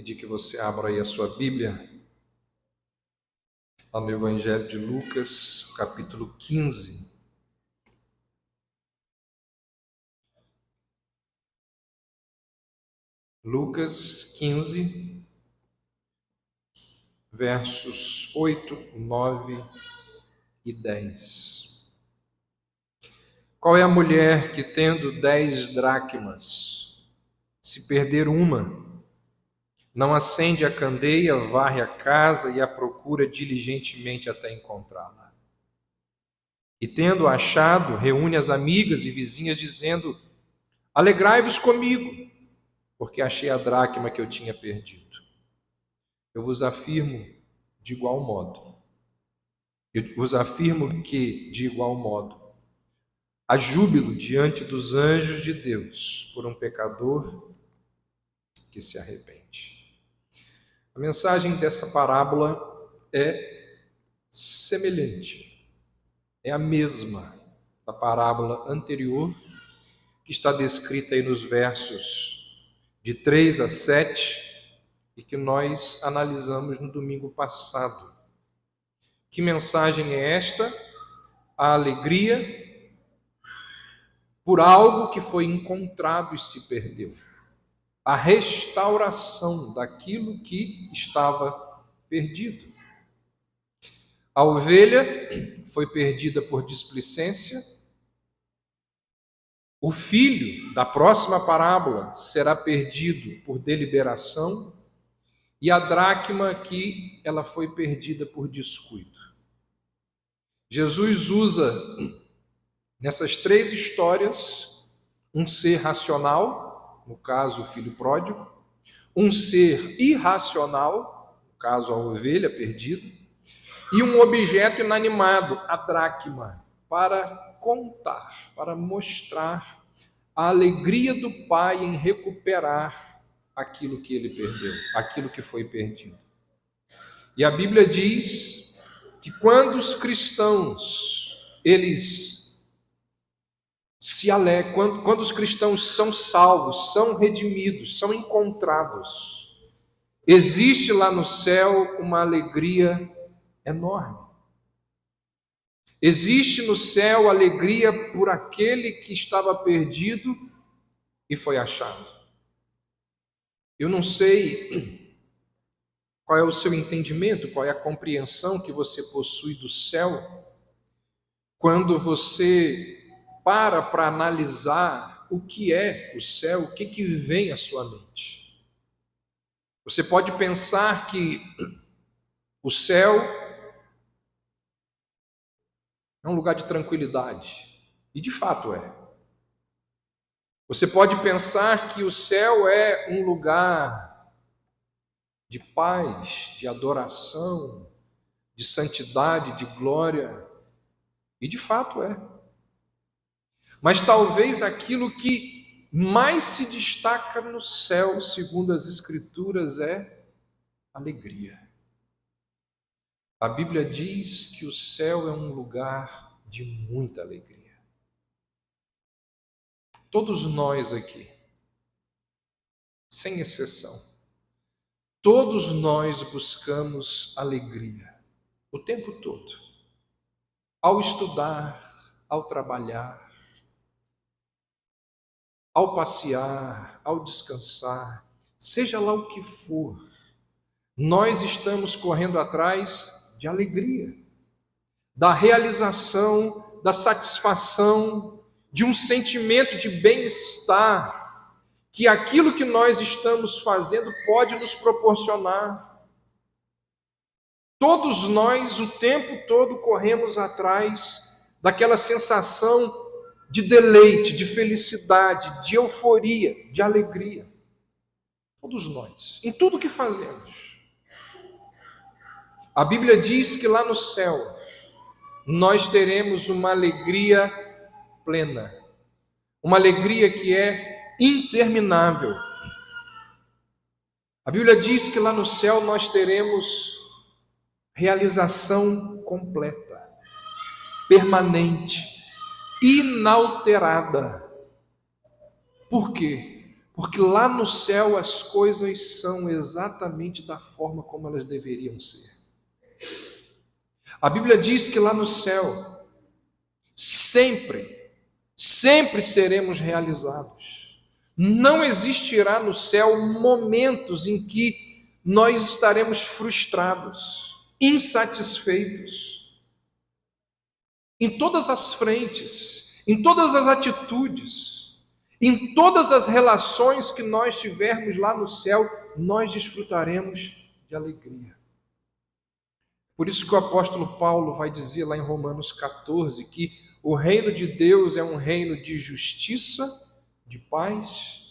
Pedir que você abra aí a sua Bíblia, lá no Evangelho de Lucas, capítulo 15. Lucas 15, versos 8, 9 e 10. Qual é a mulher que, tendo 10 dracmas, se perder uma, não acende a candeia, varre a casa e a procura diligentemente até encontrá-la? E tendo achado, reúne as amigas e vizinhas, dizendo: alegrai-vos comigo, porque achei a dracma que eu tinha perdido. Eu vos afirmo de igual modo. Eu vos afirmo que, de igual modo, há júbilo diante dos anjos de Deus por um pecador que se arrepende. A mensagem dessa parábola é semelhante, é a mesma da parábola anterior, que está descrita aí nos versos de 3 a 7 e que nós analisamos no domingo passado. Que mensagem é esta? A alegria por algo que foi encontrado e se perdeu. A restauração daquilo que estava perdido. A ovelha foi perdida por displicência. O filho da próxima parábola será perdido por deliberação. E a dracma aqui, ela foi perdida por descuido. Jesus usa nessas 3 histórias um ser racional, no caso o filho pródigo, um ser irracional, no caso a ovelha perdida, e um objeto inanimado, a dracma, para contar, para mostrar a alegria do pai em recuperar aquilo que ele perdeu, aquilo que foi perdido. E a Bíblia diz que quando os cristãos, eles se alegram, quando os cristãos são salvos, são redimidos, são encontrados, existe lá no céu uma alegria enorme. Existe no céu alegria por aquele que estava perdido e foi achado. Eu não sei qual é o seu entendimento, qual é a compreensão que você possui do céu, quando você para analisar o que é o céu, o que vem à sua mente. Você pode pensar que o céu é um lugar de tranquilidade, e de fato é. Você pode pensar que o céu é um lugar de paz, de adoração, de santidade, de glória, e de fato é. Mas talvez aquilo que mais se destaca no céu, segundo as Escrituras, é alegria. A Bíblia diz que o céu é um lugar de muita alegria. Todos nós aqui, sem exceção, todos nós buscamos alegria o tempo todo. Ao estudar, ao trabalhar, ao passear, ao descansar, seja lá o que for, nós estamos correndo atrás de alegria, da realização, da satisfação, de um sentimento de bem-estar, que aquilo que nós estamos fazendo pode nos proporcionar. Todos nós, o tempo todo, corremos atrás daquela sensação de deleite, de felicidade, de euforia, de alegria. Todos nós, em tudo que fazemos. A Bíblia diz que lá no céu nós teremos uma alegria plena, uma alegria que é interminável. A Bíblia diz que lá no céu nós teremos realização completa, permanente, inalterada. Por quê? Porque lá no céu as coisas são exatamente da forma como elas deveriam ser. A Bíblia diz que lá no céu, sempre seremos realizados. Não existirá no céu momentos em que nós estaremos frustrados, insatisfeitos. Em todas as frentes, em todas as atitudes, em todas as relações que nós tivermos lá no céu, nós desfrutaremos de alegria. Por isso que o apóstolo Paulo vai dizer lá em Romanos 14 que o reino de Deus é um reino de justiça, de paz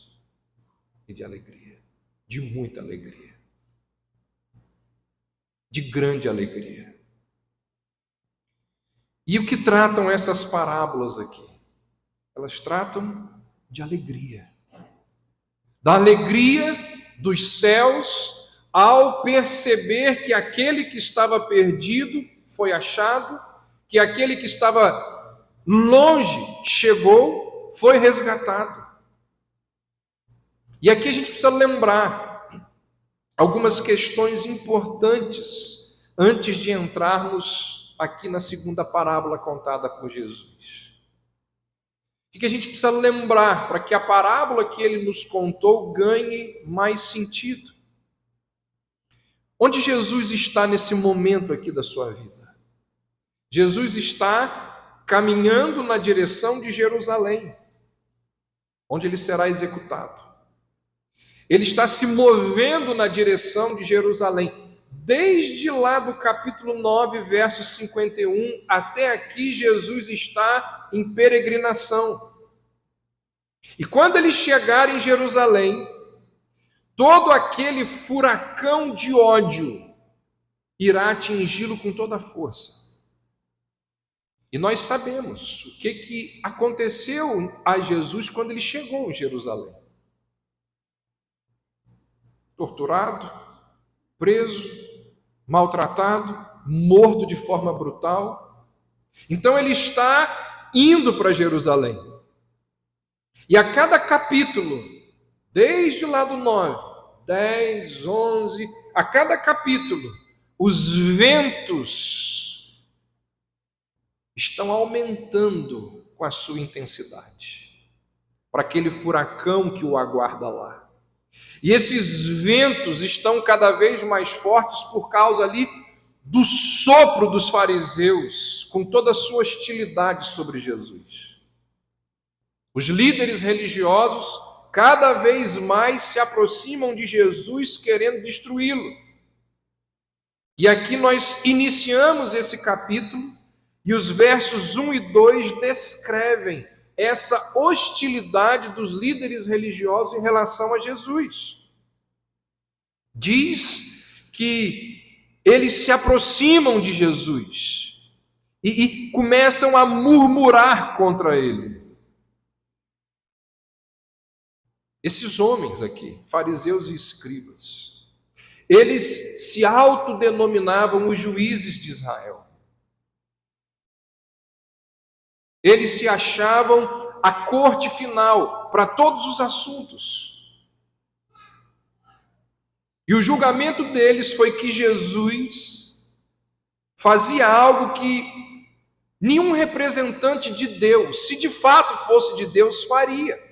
e de alegria, de muita alegria, de grande alegria. E o que tratam essas parábolas aqui? Elas tratam de alegria, da alegria dos céus ao perceber que aquele que estava perdido foi achado, que aquele que estava longe chegou, foi resgatado. E aqui a gente precisa lembrar algumas questões importantes antes de entrarmos aqui na segunda parábola contada por Jesus. O que a gente precisa lembrar para que a parábola que ele nos contou ganhe mais sentido? Onde Jesus está nesse momento aqui da sua vida? Jesus está caminhando na direção de Jerusalém, onde ele será executado. Ele está se movendo na direção de Jerusalém. Desde lá do capítulo 9, verso 51, até aqui Jesus está em peregrinação. E quando ele chegar em Jerusalém, todo aquele furacão de ódio irá atingi-lo com toda a força. E nós sabemos o que aconteceu a Jesus quando ele chegou em Jerusalém. Torturado, preso, maltratado, morto de forma brutal. Então ele está indo para Jerusalém. E a cada capítulo, desde lá do 9, 10, 11, a cada capítulo, os ventos estão aumentando com a sua intensidade, para aquele furacão que o aguarda lá. E esses ventos estão cada vez mais fortes por causa ali do sopro dos fariseus, com toda a sua hostilidade sobre Jesus. Os líderes religiosos cada vez mais se aproximam de Jesus querendo destruí-lo. E aqui nós iniciamos esse capítulo e os versos 1 e 2 descrevem essa hostilidade dos líderes religiosos em relação a Jesus. Diz que eles se aproximam de Jesus e começam a murmurar contra ele. Esses homens aqui, fariseus e escribas, eles se autodenominavam os juízes de Israel. Eles se achavam a corte final para todos os assuntos. E o julgamento deles foi que Jesus fazia algo que nenhum representante de Deus, se de fato fosse de Deus, faria.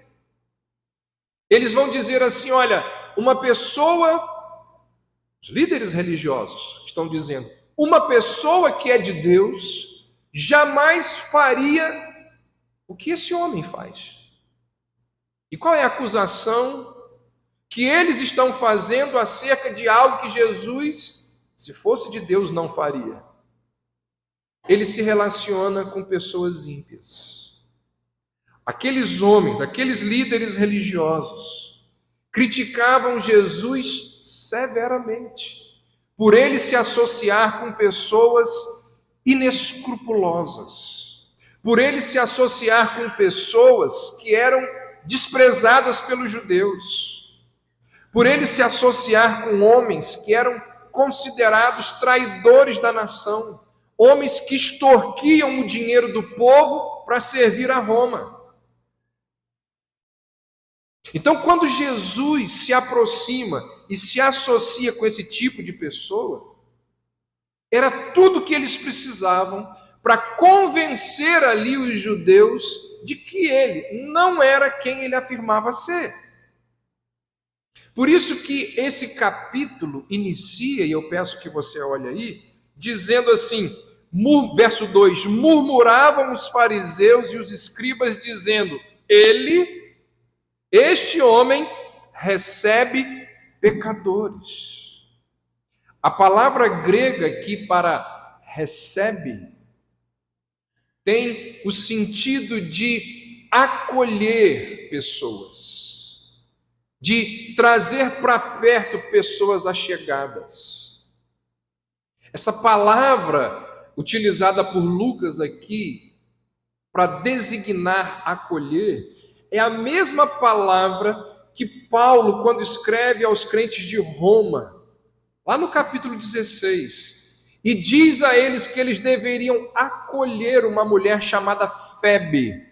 Eles vão dizer assim, olha, uma pessoa, os líderes religiosos estão dizendo, uma pessoa que é de Deus jamais faria o que esse homem faz. E qual é a acusação que eles estão fazendo acerca de algo que Jesus, se fosse de Deus, não faria? Ele se relaciona com pessoas ímpias. Aqueles homens, aqueles líderes religiosos, criticavam Jesus severamente, por ele se associar com pessoas inescrupulosas, por ele se associar com pessoas que eram desprezadas pelos judeus, por ele se associar com homens que eram considerados traidores da nação, homens que extorquiam o dinheiro do povo para servir a Roma. Então, quando Jesus se aproxima e se associa com esse tipo de pessoa, era tudo o que eles precisavam para convencer ali os judeus de que ele não era quem ele afirmava ser. Por isso que esse capítulo inicia, e eu peço que você olhe aí, dizendo assim, verso 2: murmuravam os fariseus e os escribas, dizendo: este homem recebe pecadores. A palavra grega aqui para recebe tem o sentido de acolher pessoas, de trazer para perto pessoas achegadas. Essa palavra utilizada por Lucas aqui para designar acolher é a mesma palavra que Paulo, quando escreve aos crentes de Roma, lá no capítulo 16, e diz a eles que eles deveriam acolher uma mulher chamada Febe.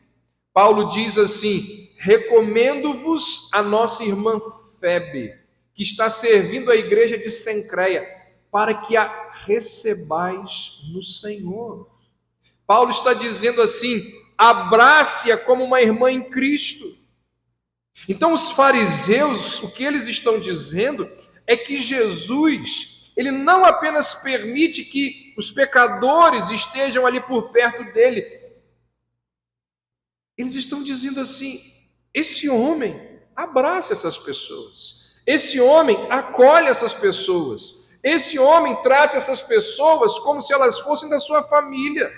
Paulo diz assim: recomendo-vos a nossa irmã Febe, que está servindo a igreja de Cencreia, para que a recebais no Senhor. Paulo está dizendo assim: abrace-a como uma irmã em Cristo. Então os fariseus, o que eles estão dizendo é que Jesus, ele não apenas permite que os pecadores estejam ali por perto dele, eles estão dizendo assim: esse homem abraça essas pessoas, esse homem acolhe essas pessoas, esse homem trata essas pessoas como se elas fossem da sua família,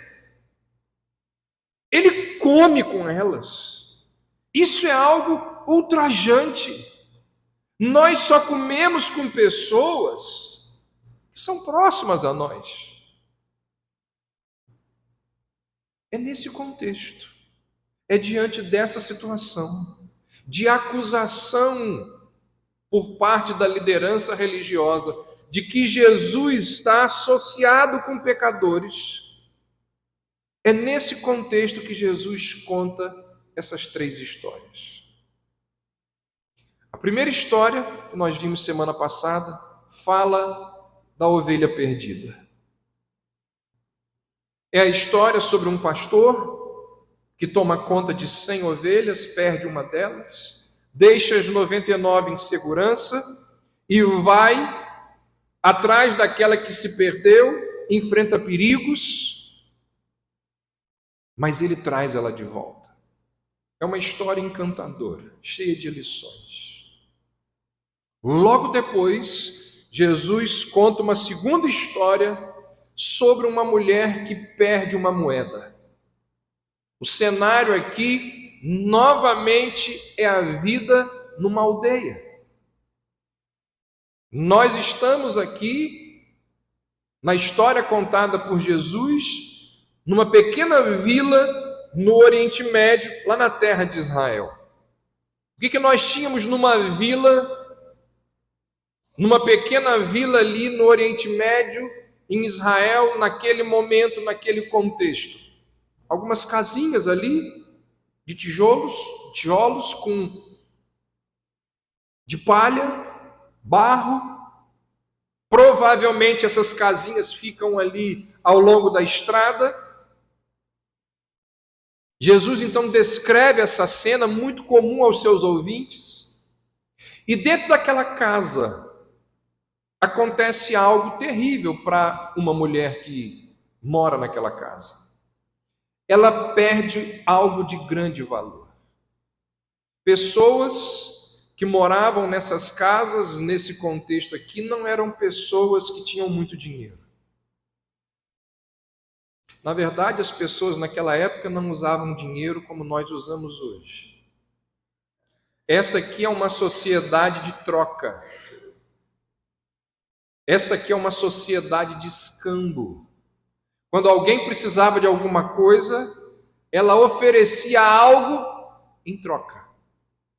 ele come com elas. Isso é algo ultrajante. Nós só comemos com pessoas que são próximas a nós. É nesse contexto, é diante dessa situação de acusação por parte da liderança religiosa de que Jesus está associado com pecadores. É nesse contexto que Jesus conta essas três histórias. A primeira história, que nós vimos semana passada, fala da ovelha perdida. É a história sobre um pastor que toma conta de 100 ovelhas, perde uma delas, deixa as 99 em segurança e vai atrás daquela que se perdeu, enfrenta perigos, mas ele traz ela de volta. É uma história encantadora, cheia de lições. Logo depois, Jesus conta uma segunda história sobre uma mulher que perde uma moeda. O cenário aqui, novamente, é a vida numa aldeia. Nós estamos aqui, na história contada por Jesus, numa pequena vila no Oriente Médio, lá na terra de Israel. O que nós tínhamos numa pequena vila ali no Oriente Médio, em Israel, naquele momento, naquele contexto? Algumas casinhas ali, de tijolos de palha, barro. Provavelmente essas casinhas ficam ali ao longo da estrada. Jesus então descreve essa cena muito comum aos seus ouvintes, e dentro daquela casa acontece algo terrível para uma mulher que mora naquela casa. Ela perde algo de grande valor. Pessoas que moravam nessas casas, nesse contexto aqui, não eram pessoas que tinham muito dinheiro. Na verdade, as pessoas naquela época não usavam dinheiro como nós usamos hoje. Essa aqui é uma sociedade de troca. Essa aqui é uma sociedade de escambo. Quando alguém precisava de alguma coisa, ela oferecia algo em troca.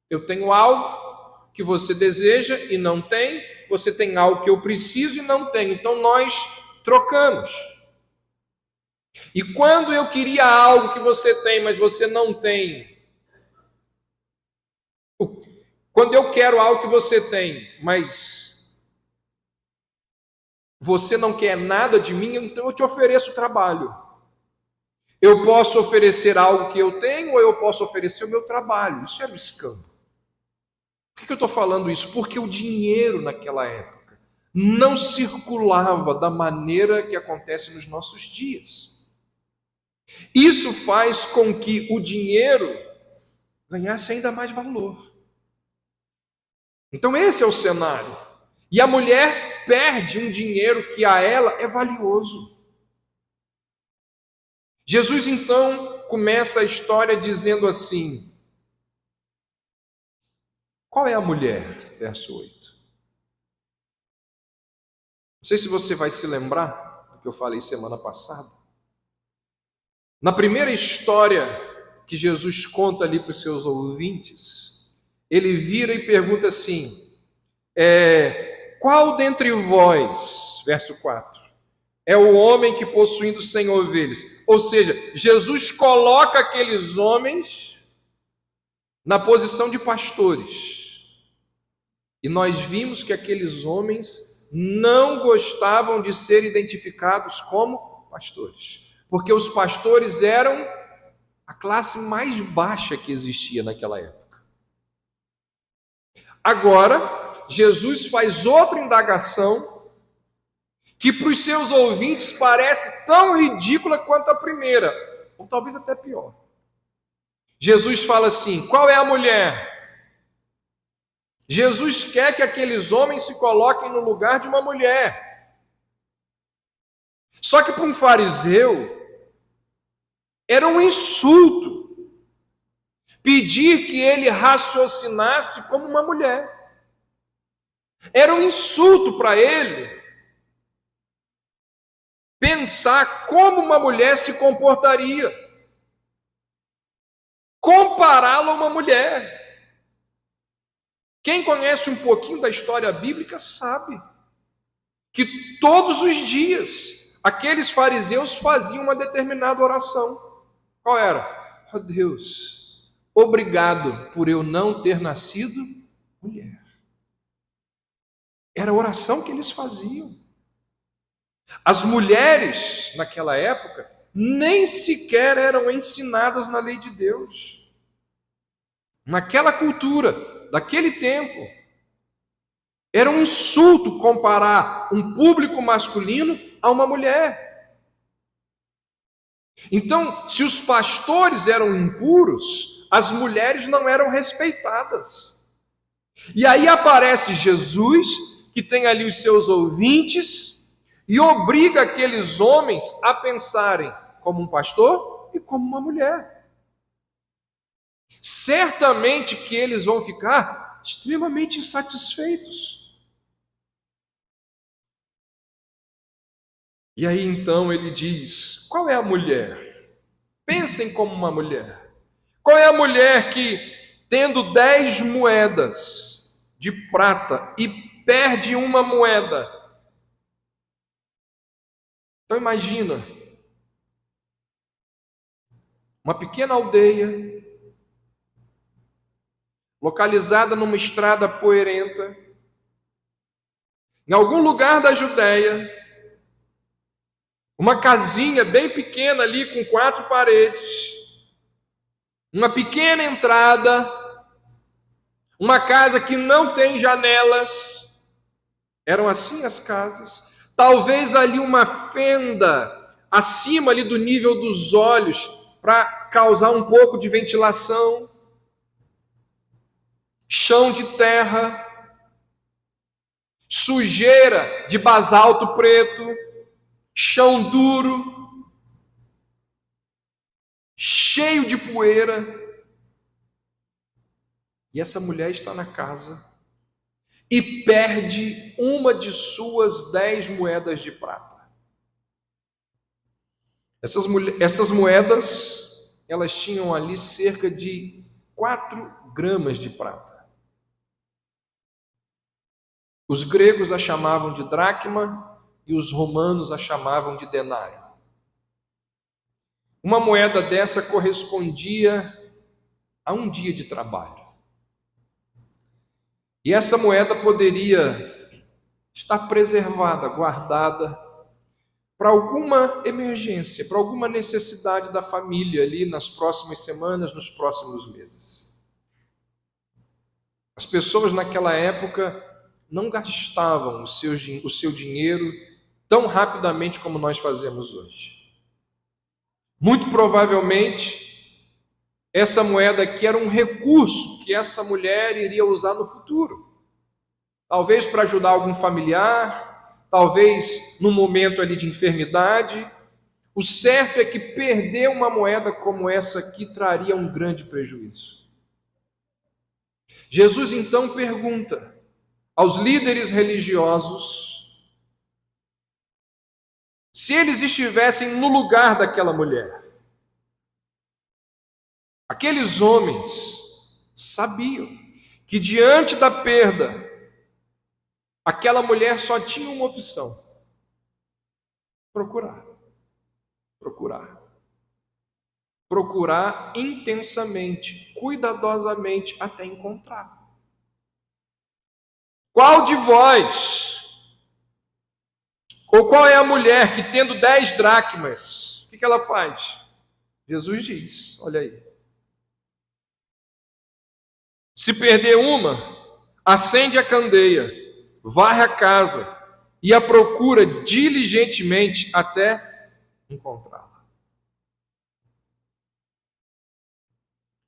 Eu tenho algo que você deseja e não tem, você tem algo que eu preciso e não tenho, então nós trocamos. E quando eu queria algo que você tem, mas você não tem, Quando eu quero algo que você tem, mas você não quer nada de mim, então eu te ofereço trabalho. Eu posso oferecer algo que eu tenho, ou eu posso oferecer o meu trabalho. Isso era o escambo. Por que eu estou falando isso? Porque o dinheiro naquela época não circulava da maneira que acontece nos nossos dias. Isso faz com que o dinheiro ganhasse ainda mais valor. Então esse é o cenário. E a mulher perde um dinheiro que a ela é valioso. Jesus então começa a história dizendo assim: qual é a mulher? Verso 8. Não sei se você vai se lembrar do que eu falei semana passada. Na primeira história que Jesus conta ali para os seus ouvintes, ele vira e pergunta assim: qual dentre vós, verso 4, é o homem que possuindo 100 ovelhas? Ou seja, Jesus coloca aqueles homens na posição de pastores. E nós vimos que aqueles homens não gostavam de ser identificados como pastores, porque os pastores eram a classe mais baixa que existia naquela época. Agora, Jesus faz outra indagação que para os seus ouvintes parece tão ridícula quanto a primeira, ou talvez até pior. Jesus fala assim: qual é a mulher? Jesus quer que aqueles homens se coloquem no lugar de uma mulher. Só que para um fariseu era um insulto pedir que ele raciocinasse como uma mulher. Era um insulto para ele pensar como uma mulher se comportaria, compará-la a uma mulher. Quem conhece um pouquinho da história bíblica sabe que todos os dias aqueles fariseus faziam uma determinada oração. Qual era? Oh Deus, obrigado por eu não ter nascido mulher. Era a oração que eles faziam. As mulheres, naquela época, nem sequer eram ensinadas na lei de Deus. Naquela cultura, daquele tempo, era um insulto comparar um público masculino a uma mulher. Então, se os pastores eram impuros, as mulheres não eram respeitadas. E aí aparece Jesus, que tem ali os seus ouvintes, e obriga aqueles homens a pensarem como um pastor e como uma mulher. Certamente que eles vão ficar extremamente insatisfeitos. E aí então ele diz: qual é a mulher? Pensem como uma mulher. Qual é a mulher que, tendo 10 moedas de prata e perde uma moeda? Então imagina, uma pequena aldeia, localizada numa estrada poeirenta, em algum lugar da Judéia, uma casinha bem pequena ali com 4 paredes, uma pequena entrada, uma casa que não tem janelas. Eram assim as casas. Talvez ali uma fenda acima ali do nível dos olhos para causar um pouco de ventilação. Chão de terra, sujeira de basalto preto, chão duro, cheio de poeira. E essa mulher está na casa e perde uma de suas 10 moedas de prata. Essas moedas, elas tinham ali cerca de 4 gramas de prata. Os gregos a chamavam de dracma e os romanos a chamavam de denário. Uma moeda dessa correspondia a um dia de trabalho. E essa moeda poderia estar preservada, guardada, para alguma emergência, para alguma necessidade da família ali nas próximas semanas, nos próximos meses. As pessoas naquela época não gastavam o seu dinheiro tão rapidamente como nós fazemos hoje. Muito provavelmente, essa moeda aqui era um recurso que essa mulher iria usar no futuro. Talvez para ajudar algum familiar, talvez num momento ali de enfermidade. O certo é que perder uma moeda como essa aqui traria um grande prejuízo. Jesus então pergunta aos líderes religiosos se eles estivessem no lugar daquela mulher. Aqueles homens sabiam que diante da perda, aquela mulher só tinha uma opção: procurar. Procurar intensamente, cuidadosamente, até encontrar. Qual de vós, ou qual é a mulher que tendo 10 dracmas, o que ela faz? Jesus diz, olha aí. Se perder uma, acende a candeia, varre a casa e a procura diligentemente até encontrá-la.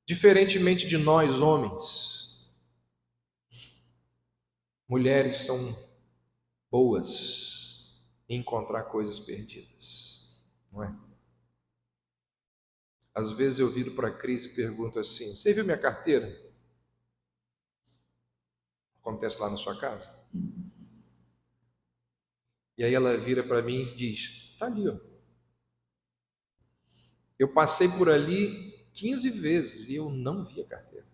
Diferentemente de nós, homens, mulheres são boas em encontrar coisas perdidas, não é? Às vezes eu viro para a Cris e pergunto assim: você viu minha carteira? Acontece lá na sua casa? E aí ela vira para mim e diz: está ali, ó. Eu passei por ali 15 vezes e eu não vi a carteira.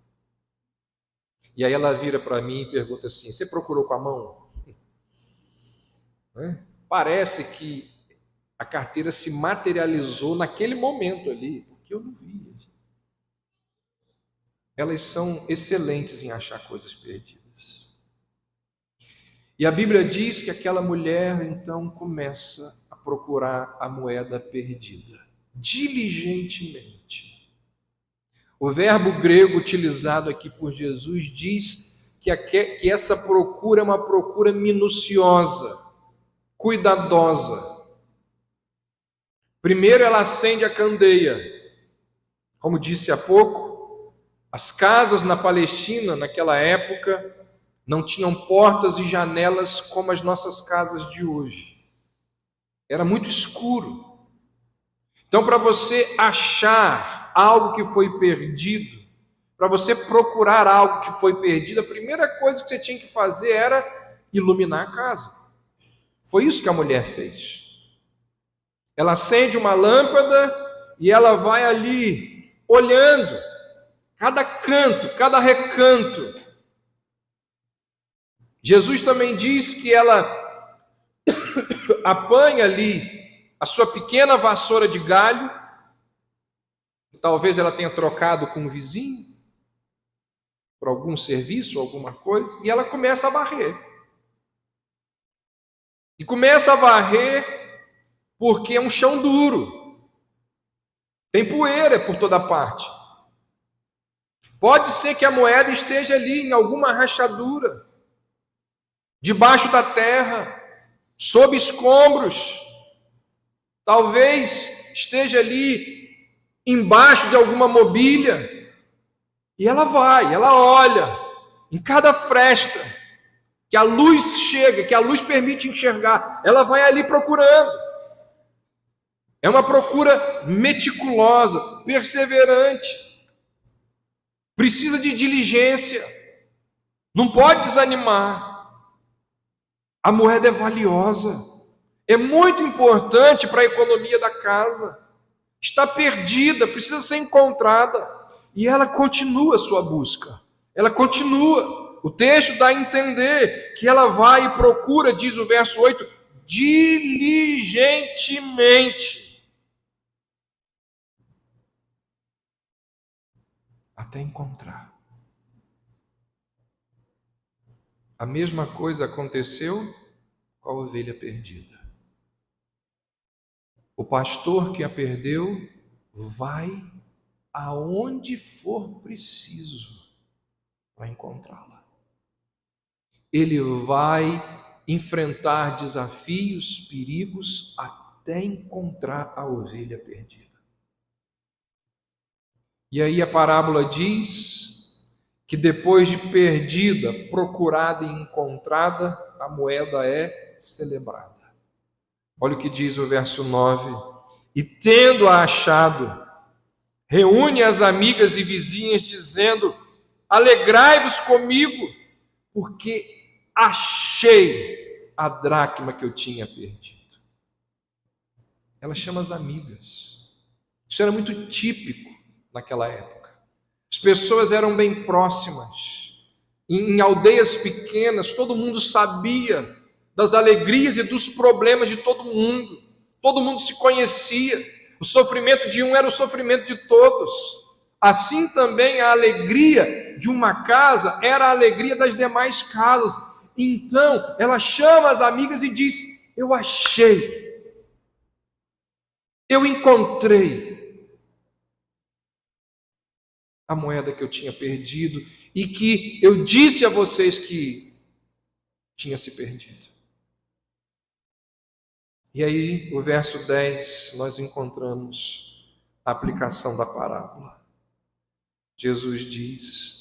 E aí ela vira para mim e pergunta assim: você procurou com a mão? Parece que a carteira se materializou naquele momento ali, porque eu não vi. Elas são excelentes em achar coisas perdidas. E a Bíblia diz que aquela mulher então começa a procurar a moeda perdida, diligentemente. O verbo grego utilizado aqui por Jesus diz que essa procura é uma procura minuciosa, cuidadosa. Primeiro ela acende a candeia. Como disse há pouco, as casas na Palestina, naquela época, não tinham portas e janelas como as nossas casas de hoje. Era muito escuro. Então, para você achar algo que foi perdido, para você procurar algo que foi perdido, a primeira coisa que você tinha que fazer era iluminar a casa. Foi isso que a mulher fez. Ela acende uma lâmpada e ela vai ali olhando cada canto, cada recanto. Jesus também diz que ela apanha ali a sua pequena vassoura de galho, talvez ela tenha trocado com um vizinho, por algum serviço, alguma coisa, e ela começa a varrer. E começa a varrer porque é um chão duro, tem poeira por toda parte. Pode ser que a moeda esteja ali em alguma rachadura, debaixo da terra, sob escombros, talvez esteja ali embaixo de alguma mobília, e ela vai, ela olha em cada fresta que a luz chega, que a luz permite enxergar, ela vai ali procurando. É uma procura meticulosa, perseverante, precisa de diligência, não pode desanimar. A moeda é valiosa, é muito importante para a economia da casa, está perdida, precisa ser encontrada, e ela continua a sua busca, ela continua. O texto dá a entender que ela vai e procura, diz o verso 8, diligentemente, até encontrar. A mesma coisa aconteceu com a ovelha perdida. O pastor que a perdeu vai aonde for preciso para encontrá-la. Ele vai enfrentar desafios, perigos, até encontrar a ovelha perdida. E aí a parábola diz que depois de perdida, procurada e encontrada, a moeda é celebrada. Olha o que diz o verso 9. E tendo-a achado, reúne as amigas e vizinhas, dizendo: alegrai-vos comigo, porque achei a dracma que eu tinha perdido. Ela chama as amigas. Isso era muito típico naquela época. As pessoas eram bem próximas. Em aldeias pequenas, todo mundo sabia das alegrias e dos problemas de todo mundo. Todo mundo se conhecia. O sofrimento de um era o sofrimento de todos. Assim também a alegria de uma casa era a alegria das demais casas. Então, ela chama as amigas e diz: eu achei, eu encontrei a moeda que eu tinha perdido e que eu disse a vocês que tinha se perdido. E aí, o verso 10, nós encontramos a aplicação da parábola. Jesus diz: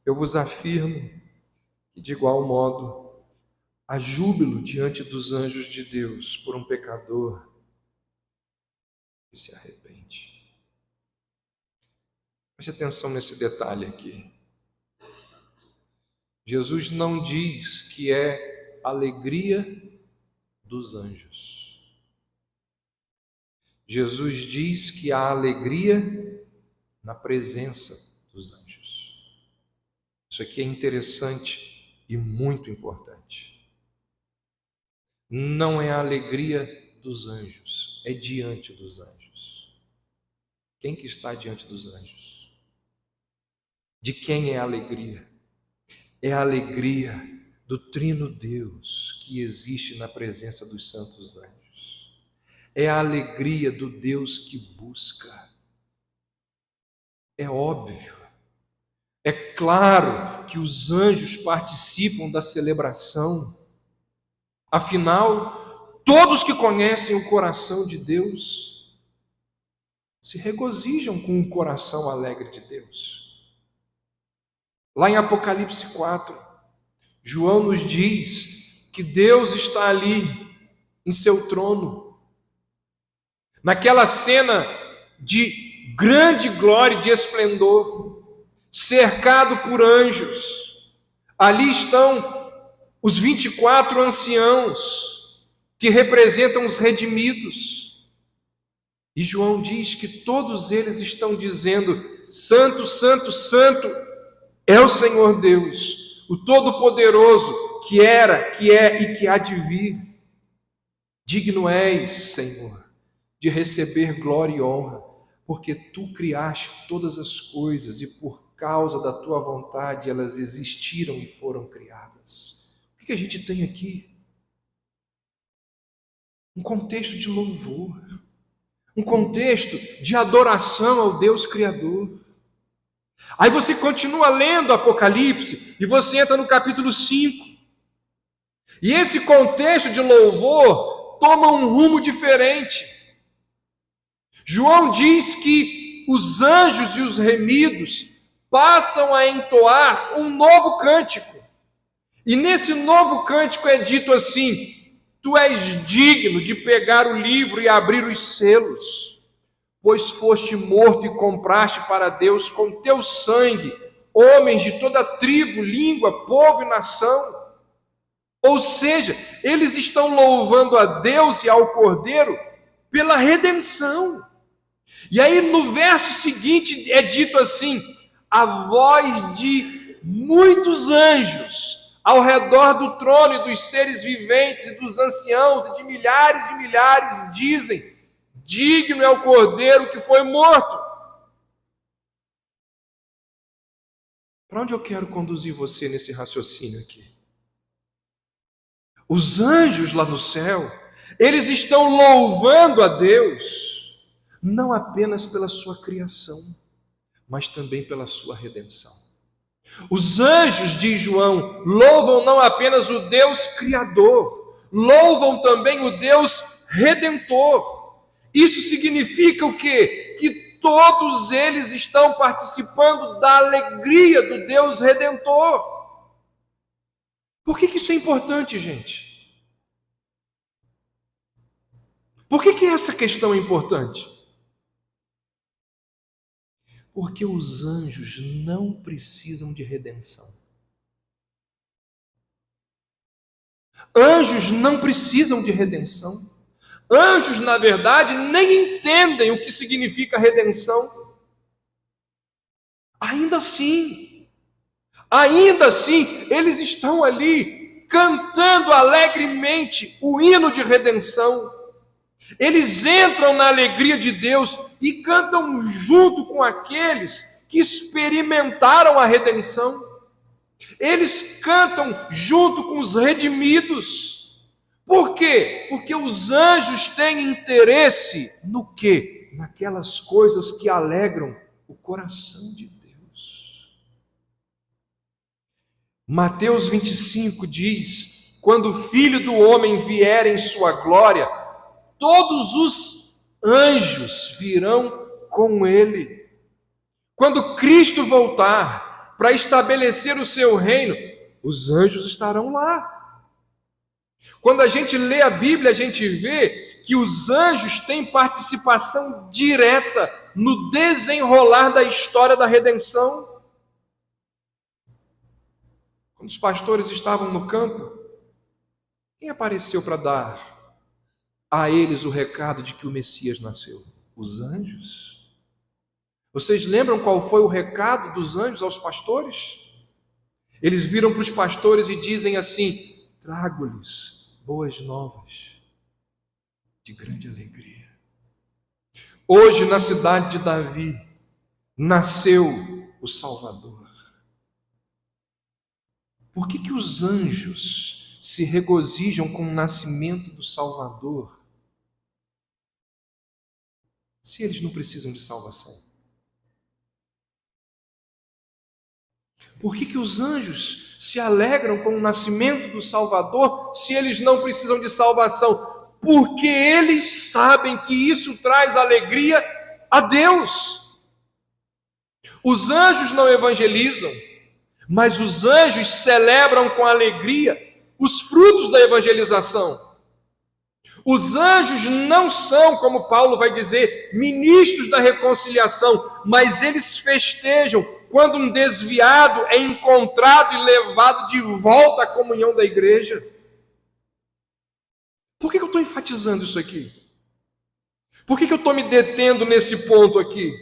eu vos afirmo que, de igual modo, há júbilo diante dos anjos de Deus por um pecador que se arrepende. Preste atenção nesse detalhe aqui. Jesus não diz que é alegria dos anjos. Jesus diz que há alegria na presença dos anjos. Isso aqui é interessante e muito importante. Não é a alegria dos anjos, é diante dos anjos. Quem que está diante dos anjos? De quem é a alegria? É a alegria do Trino Deus que existe na presença dos santos anjos. É a alegria do Deus que busca. É óbvio, é claro que os anjos participam da celebração. Afinal, todos que conhecem o coração de Deus se regozijam com o coração alegre de Deus. Lá em Apocalipse 4, João nos diz que Deus está ali em seu trono. Naquela cena de grande glória e de esplendor, cercado por anjos, ali estão os 24 anciãos, que representam os redimidos. E João diz que todos eles estão dizendo: Santo, Santo, Santo é o Senhor Deus, o Todo-Poderoso, que era, que é e que há de vir. Digno és, Senhor, de receber glória e honra, porque tu criaste todas as coisas e por causa da tua vontade elas existiram e foram criadas. O que a gente tem aqui? Um contexto de louvor, um contexto de adoração ao Deus Criador. Aí você continua lendo Apocalipse e você entra no capítulo 5. E esse contexto de louvor toma um rumo diferente. João diz que os anjos e os remidos passam a entoar um novo cântico. E nesse novo cântico é dito assim: tu és digno de pegar o livro e abrir os selos, pois foste morto e compraste para Deus com teu sangue homens de toda tribo, língua, povo e nação. Ou seja, eles estão louvando a Deus e ao Cordeiro pela redenção. E aí no verso seguinte é dito assim: a voz de muitos anjos ao redor do trono e dos seres viventes e dos anciãos e de milhares dizem: digno é o Cordeiro que foi morto. Para onde eu quero conduzir você nesse raciocínio aqui? Os anjos lá no céu, eles estão louvando a Deus, não apenas pela sua criação, mas também pela sua redenção. Os anjos, diz João, louvam não apenas o Deus Criador, louvam também o Deus Redentor. Isso significa o quê? Que todos eles estão participando da alegria do Deus Redentor. Por que isso é importante, gente? Por que essa questão é importante? Porque os anjos não precisam de redenção. Anjos não precisam de redenção. Anjos, na verdade, nem entendem o que significa redenção. Ainda assim, eles estão ali cantando alegremente o hino de redenção. Eles entram na alegria de Deus e cantam junto com aqueles que experimentaram a redenção. Eles cantam junto com os redimidos. Por quê? Porque os anjos têm interesse no quê? Naquelas coisas que alegram o coração de Deus. Mateus 25 diz: quando o Filho do Homem vier em sua glória, todos os anjos virão com ele. Quando Cristo voltar para estabelecer o seu reino, os anjos estarão lá. Quando a gente lê a Bíblia, a gente vê que os anjos têm participação direta no desenrolar da história da redenção. Quando os pastores estavam no campo, quem apareceu para dar a eles o recado de que o Messias nasceu? Os anjos. Vocês lembram qual foi o recado dos anjos aos pastores? Eles viram para os pastores e dizem assim: trago-lhes boas novas de grande alegria. Hoje, na cidade de Davi, nasceu o Salvador. Por que os anjos se regozijam com o nascimento do Salvador, se eles não precisam de salvação? Por que os anjos se alegram com o nascimento do Salvador, se eles não precisam de salvação? Porque eles sabem que isso traz alegria a Deus. Os anjos não evangelizam, mas os anjos celebram com alegria os frutos da evangelização. Os anjos não são, como Paulo vai dizer, ministros da reconciliação, mas eles festejam quando um desviado é encontrado e levado de volta à comunhão da igreja. Por que eu estou enfatizando isso aqui? Por que eu estou me detendo nesse ponto aqui?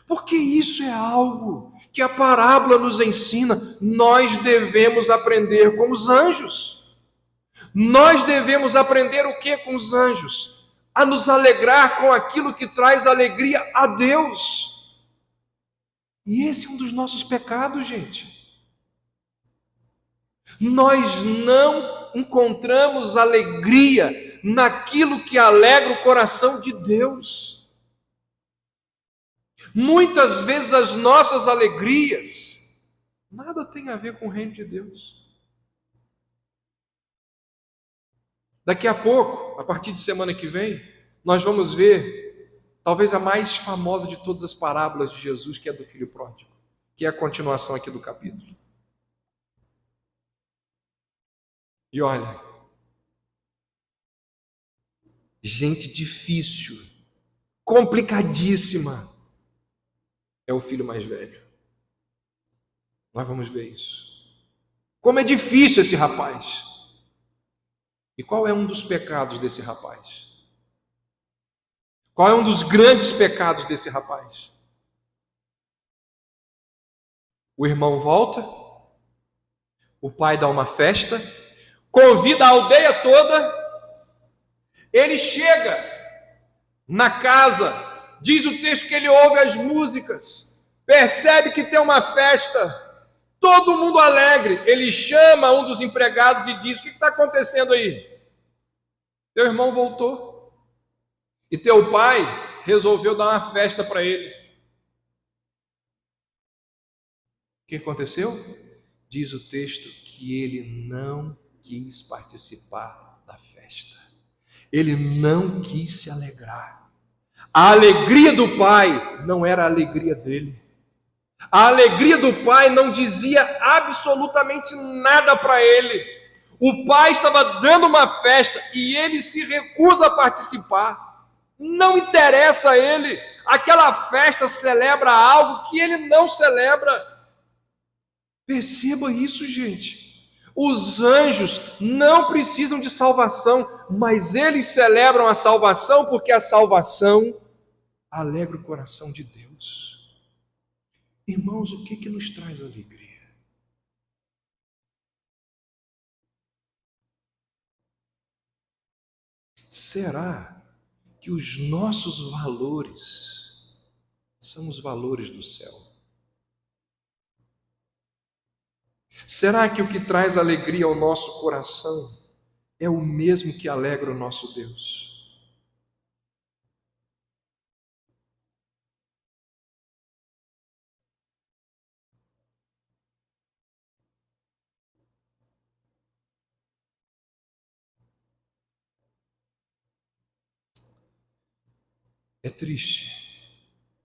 Porque isso é algo que a parábola nos ensina. Nós devemos aprender com os anjos. Nós devemos aprender o que com os anjos? A nos alegrar com aquilo que traz alegria a Deus. E esse é um dos nossos pecados, gente. Nós não encontramos alegria naquilo que alegra o coração de Deus. Muitas vezes as nossas alegrias nada tem a ver com o reino de Deus. Daqui a pouco, a partir de semana que vem, nós vamos ver talvez a mais famosa de todas as parábolas de Jesus, que é do filho pródigo, que é a continuação aqui do capítulo. E olha, gente difícil, complicadíssima, é o filho mais velho. Nós vamos ver isso. Como é difícil esse rapaz. E qual é um dos pecados desse rapaz? Qual é um dos grandes pecados desse rapaz? O irmão volta, o pai dá uma festa, convida a aldeia toda, ele chega na casa, diz o texto que ele ouve as músicas, percebe que tem uma festa, todo mundo alegre. Ele chama um dos empregados e diz: o que está acontecendo aí? Teu irmão voltou. E teu pai resolveu dar uma festa para ele. O que aconteceu? Diz o texto que ele não quis participar da festa. Ele não quis se alegrar. A alegria do pai não era a alegria dele. A alegria do pai não dizia absolutamente nada para ele. O pai estava dando uma festa e ele se recusa a participar. Não interessa a ele. Aquela festa celebra algo que ele não celebra. Perceba isso, gente. Os anjos não precisam de salvação, mas eles celebram a salvação porque a salvação alegra o coração de Deus. Irmãos, o que nos traz alegria? Será que os nossos valores são os valores do céu? Será que o que traz alegria ao nosso coração é o mesmo que alegra o nosso Deus? É triste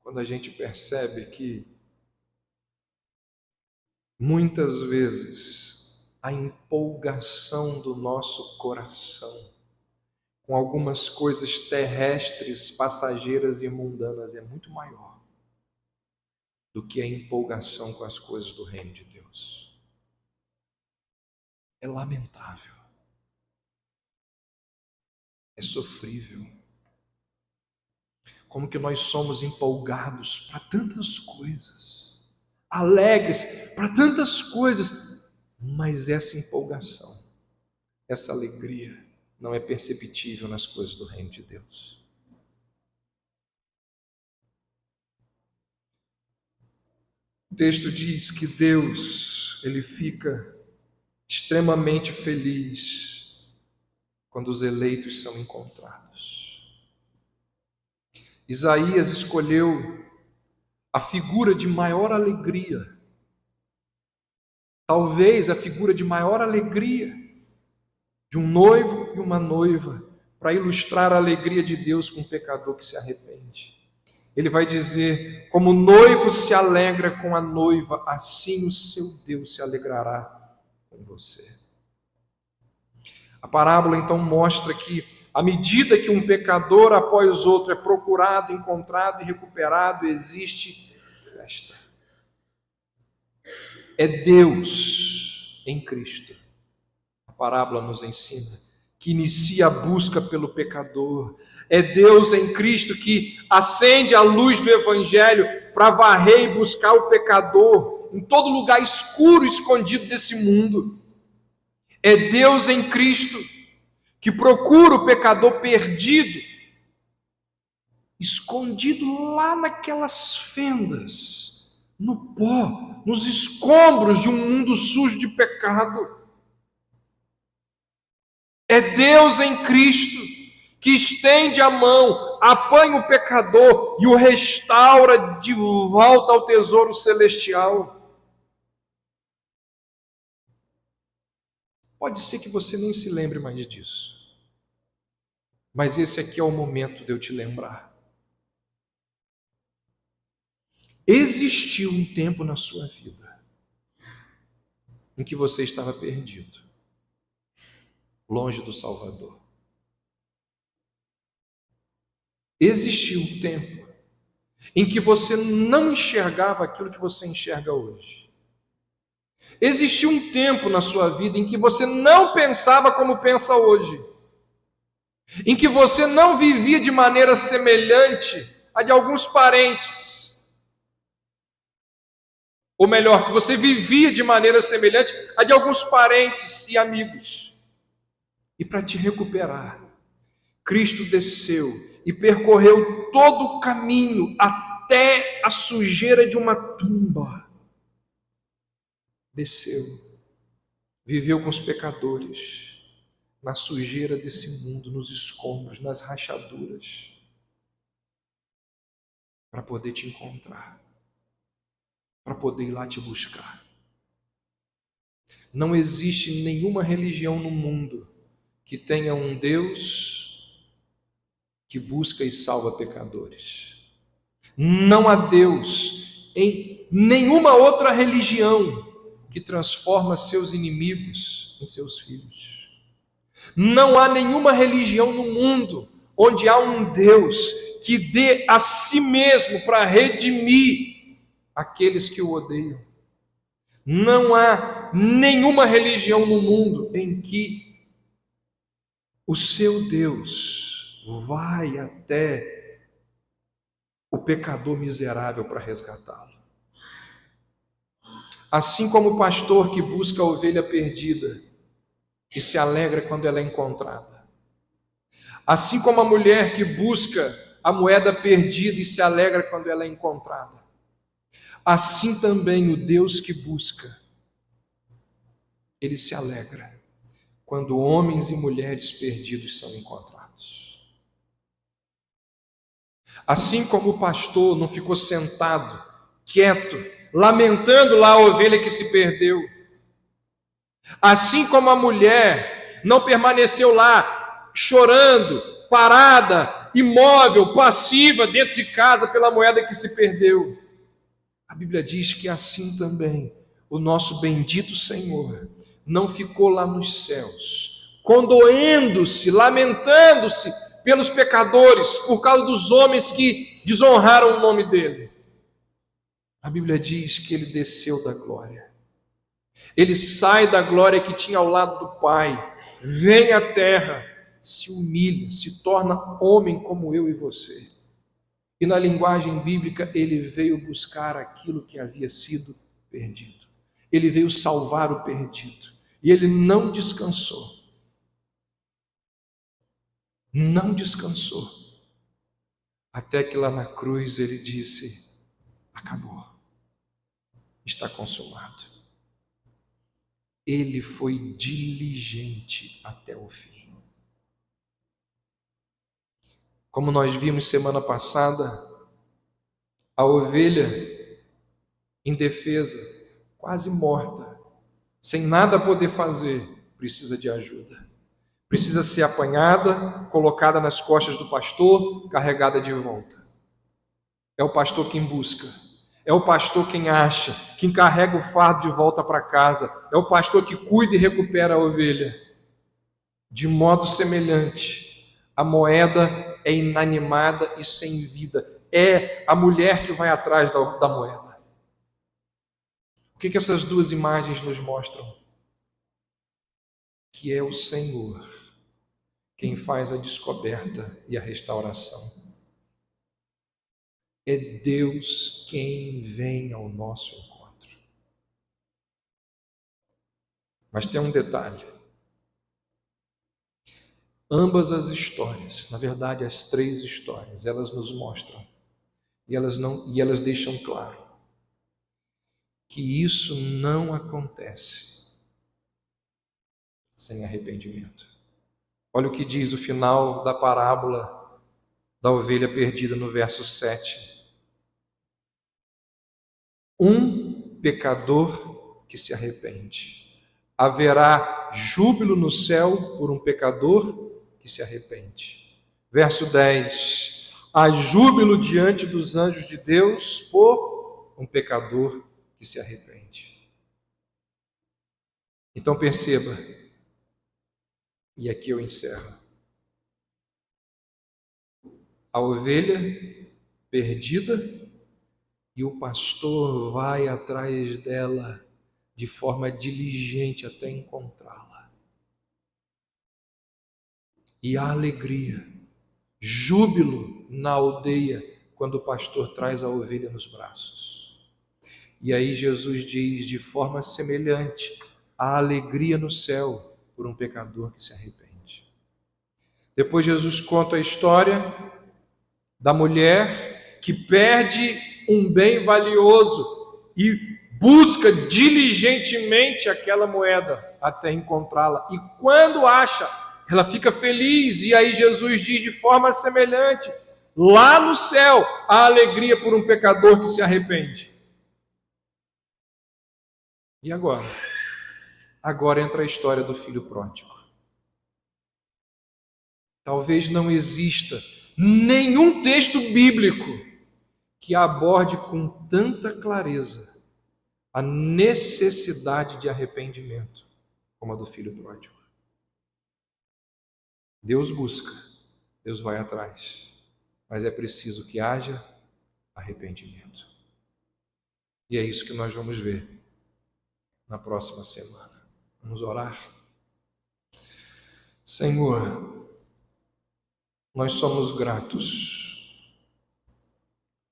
quando a gente percebe que muitas vezes a empolgação do nosso coração com algumas coisas terrestres, passageiras e mundanas é muito maior do que a empolgação com as coisas do reino de Deus. É lamentável, é sofrível. Como que nós somos empolgados para tantas coisas, alegres para tantas coisas, mas essa empolgação, essa alegria não é perceptível nas coisas do reino de Deus. O texto diz que Deus, ele fica extremamente feliz quando os eleitos são encontrados. Isaías escolheu a figura de maior alegria, talvez a figura de maior alegria de um noivo e uma noiva, para ilustrar a alegria de Deus com um pecador que se arrepende. Ele vai dizer: como o noivo se alegra com a noiva, assim o seu Deus se alegrará com você. A parábola então mostra que, à medida que um pecador após outro é procurado, encontrado e recuperado, existe festa. É Deus em Cristo, a parábola nos ensina, que inicia a busca pelo pecador. É Deus em Cristo que acende a luz do Evangelho para varrer e buscar o pecador em todo lugar escuro e escondido desse mundo. É Deus em Cristo que procura o pecador perdido, escondido lá naquelas fendas, no pó, nos escombros de um mundo sujo de pecado. É Deus em Cristo que estende a mão, apanha o pecador e o restaura de volta ao tesouro celestial. Pode ser que você nem se lembre mais disso, mas esse aqui é o momento de eu te lembrar. Existiu um tempo na sua vida em que você estava perdido, longe do Salvador. Existiu um tempo em que você não enxergava aquilo que você enxerga hoje. Existiu um tempo na sua vida em que você não pensava como pensa hoje, em que você não vivia de maneira semelhante a de alguns parentes, ou melhor, que você vivia de maneira semelhante a de alguns parentes e amigos. E para te recuperar, Cristo desceu e percorreu todo o caminho até a sujeira de uma tumba. desceu, viveu com os pecadores, na sujeira desse mundo, nos escombros, nas rachaduras, para poder te encontrar, para poder ir lá te buscar. Não existe nenhuma religião no mundo que tenha um Deus que busca e salva pecadores. Não há Deus em nenhuma outra religião que transforma seus inimigos em seus filhos. Não há nenhuma religião no mundo onde há um Deus que dê a si mesmo para redimir aqueles que o odeiam. Não há nenhuma religião no mundo em que o seu Deus vai até o pecador miserável para resgatá-lo. Assim como o pastor que busca a ovelha perdida e se alegra quando ela é encontrada. Assim como a mulher que busca a moeda perdida e se alegra quando ela é encontrada. Assim também o Deus que busca, ele se alegra quando homens e mulheres perdidos são encontrados. Assim como o pastor não ficou sentado, quieto, lamentando lá a ovelha que se perdeu, assim como a mulher não permaneceu lá chorando, parada, imóvel, passiva dentro de casa pela moeda que se perdeu, a Bíblia diz que assim também o nosso bendito Senhor não ficou lá nos céus, condoendo-se, lamentando-se pelos pecadores, por causa dos homens que desonraram o nome dele. A Bíblia diz que ele desceu da glória. Ele sai da glória que tinha ao lado do Pai, vem à terra, se humilha, se torna homem como eu e você. E na linguagem bíblica, ele veio buscar aquilo que havia sido perdido. Ele veio salvar o perdido. E ele não descansou. Não descansou. Até que lá na cruz ele disse: acabou. Está consumado. Ele foi diligente até o fim. Como nós vimos semana passada, a ovelha indefesa, quase morta, sem nada poder fazer, precisa de ajuda. Precisa ser apanhada, colocada nas costas do pastor, carregada de volta. É o pastor quem busca. É o pastor quem acha, quem carrega o fardo de volta para casa. É o pastor que cuida e recupera a ovelha. De modo semelhante, a moeda é inanimada e sem vida. É a mulher que vai atrás da moeda. O que essas duas imagens nos mostram? Que é o Senhor quem faz a descoberta e a restauração. É Deus quem vem ao nosso encontro. Mas tem um detalhe. Ambas as histórias, na verdade as três histórias, elas nos mostram e elas deixam claro que isso não acontece sem arrependimento. Olha o que diz o final da parábola da ovelha perdida no verso 7. Um pecador que se arrepende. Haverá júbilo no céu por um pecador que se arrepende. Verso 10. Há júbilo diante dos anjos de Deus por um pecador que se arrepende. Então perceba, e aqui eu encerro. A ovelha perdida e o pastor vai atrás dela de forma diligente até encontrá-la. E há alegria, júbilo na aldeia quando o pastor traz a ovelha nos braços. E aí Jesus diz, de forma semelhante, há alegria no céu por um pecador que se arrepende. Depois Jesus conta a história da mulher que perde um bem valioso e busca diligentemente aquela moeda até encontrá-la. E quando acha, ela fica feliz. E aí Jesus diz de forma semelhante: lá no céu, há alegria por um pecador que se arrepende. E agora? Agora entra a história do filho pródigo. Talvez não exista nenhum texto bíblico que aborde com tanta clareza a necessidade de arrependimento como a do filho pródigo. Deus busca, Deus vai atrás, mas é preciso que haja arrependimento. E é isso que nós vamos ver na próxima semana. Vamos orar. Senhor, nós somos gratos,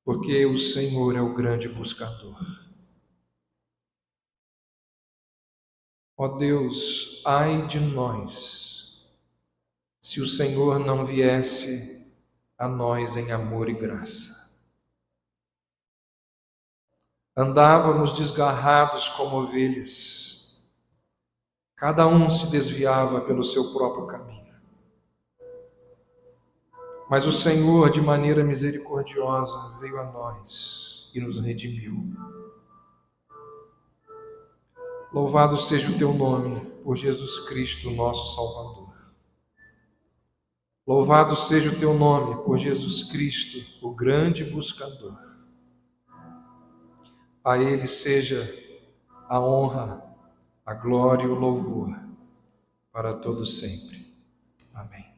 porque o Senhor é o grande buscador. Ó Deus, ai de nós, se o Senhor não viesse a nós em amor e graça. Andávamos desgarrados como ovelhas, cada um se desviava pelo seu próprio caminho. Mas o Senhor, de maneira misericordiosa, veio a nós e nos redimiu. Louvado seja o teu nome, por Jesus Cristo, nosso Salvador. Louvado seja o teu nome, por Jesus Cristo, o grande buscador. A Ele seja a honra, a glória e o louvor para todo sempre. Amém.